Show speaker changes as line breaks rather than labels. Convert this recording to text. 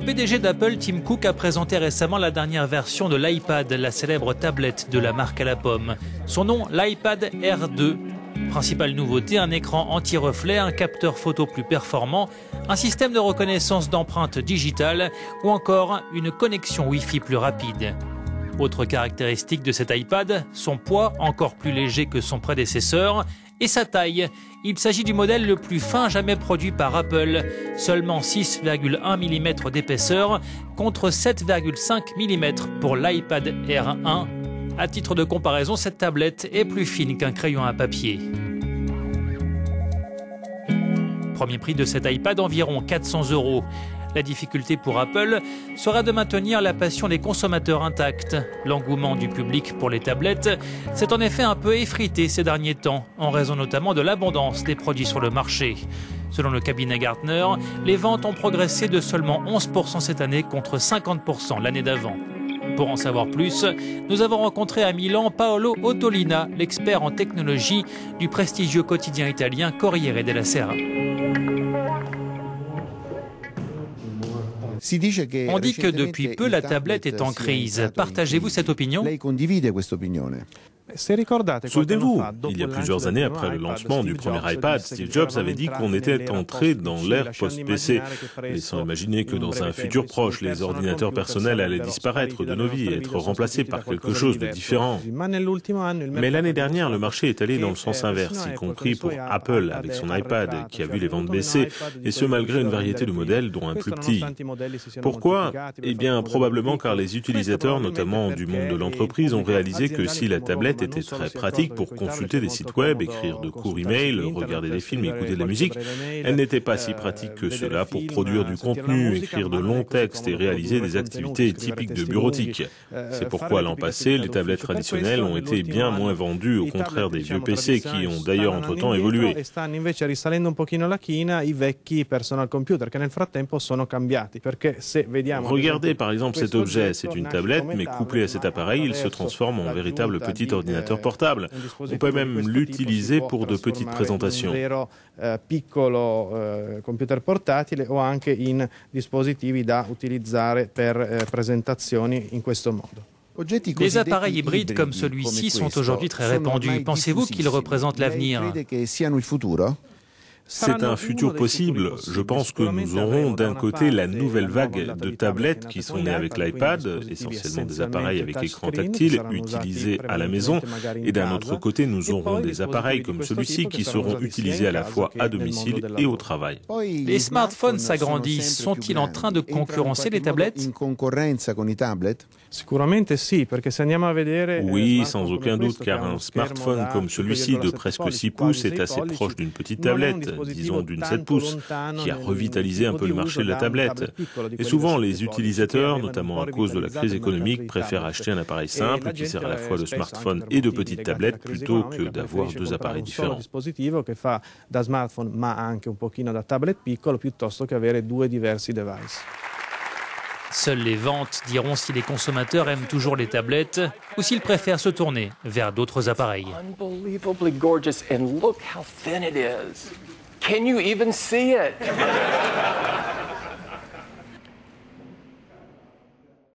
Le PDG d'Apple, Tim Cook, a présenté récemment la dernière version de l'iPad, la célèbre tablette de la marque à la pomme. Son nom, l'iPad Air 2. Principale nouveauté, un écran anti-reflet, un capteur photo plus performant, un système de reconnaissance d'empreintes digitales ou encore une connexion Wi-Fi plus rapide. Autre caractéristique de cet iPad, son poids, encore plus léger que son prédécesseur, et sa taille. Il s'agit du modèle le plus fin jamais produit par Apple, seulement 6,1 mm d'épaisseur contre 7,5 mm pour l'iPad Air 1. À titre de comparaison, cette tablette est plus fine qu'un crayon à papier. Premier prix de cet iPad, environ 400 €. La difficulté pour Apple sera de maintenir la passion des consommateurs intacte. L'engouement du public pour les tablettes s'est en effet un peu effrité ces derniers temps, en raison notamment de l'abondance des produits sur le marché. Selon le cabinet Gartner, les ventes ont progressé de seulement 11% cette année contre 50% l'année d'avant. Pour en savoir plus, nous avons rencontré à Milan Paolo Ottolina, l'expert en technologie du prestigieux quotidien italien Corriere della Sera. On dit que depuis peu, la tablette est en crise. Partagez-vous cette opinion ?
Souvenez-vous, il y a plusieurs années après le lancement du premier iPad, Steve Jobs avait dit qu'on était entré dans l'ère post-PC, laissant imaginer que dans un futur proche, les ordinateurs personnels allaient disparaître de nos vies et être remplacés par quelque chose de différent. Mais l'année dernière, le marché est allé dans le sens inverse, y compris pour Apple avec son iPad, qui a vu les ventes baisser, et ce malgré une variété de modèles, dont un plus petit. Pourquoi ? Eh bien, probablement car les utilisateurs, notamment du monde de l'entreprise, ont réalisé que si la tablette était très pratique pour consulter des sites web, écrire de courts emails, regarder des films et écouter de la musique, elle n'était pas si pratique que cela pour produire du contenu, écrire de longs textes et réaliser des activités typiques de bureautique. C'est pourquoi l'an passé, les tablettes traditionnelles ont été bien moins vendues, au contraire des vieux PC qui ont d'ailleurs entre-temps évolué. Regardez par exemple cet objet, c'est une tablette, mais couplé à cet appareil, il se transforme en véritable petit ordinateur portable. On peut même l'utiliser pour de petites présentations.
Les appareils hybrides comme celui-ci sont aujourd'hui très répandus. Pensez-vous qu'ils représentent l'avenir ?
C'est un futur possible. Je pense que nous aurons d'un côté la nouvelle vague de tablettes qui sont nées avec l'iPad, essentiellement des appareils avec écran tactile utilisés à la maison, et d'un autre côté nous aurons des appareils comme celui-ci qui seront utilisés à la fois à domicile et au travail.
Les smartphones s'agrandissent. Sont-ils en train de concurrencer les tablettes ?
Oui, sans aucun doute, car un smartphone comme celui-ci de presque 6 pouces est assez proche d'une petite tablette, disons d'une 7 pouces, qui a revitalisé un peu le marché de la tablette. Et souvent, les utilisateurs, notamment à cause de la crise économique, préfèrent acheter un appareil simple qui sert à la fois de smartphone et de petite tablette plutôt que d'avoir deux appareils différents.
Seules les ventes diront si les consommateurs aiment toujours les tablettes ou s'ils préfèrent se tourner vers d'autres appareils.
Unbelievably gorgeous, and look how thin it is. Can you even see it?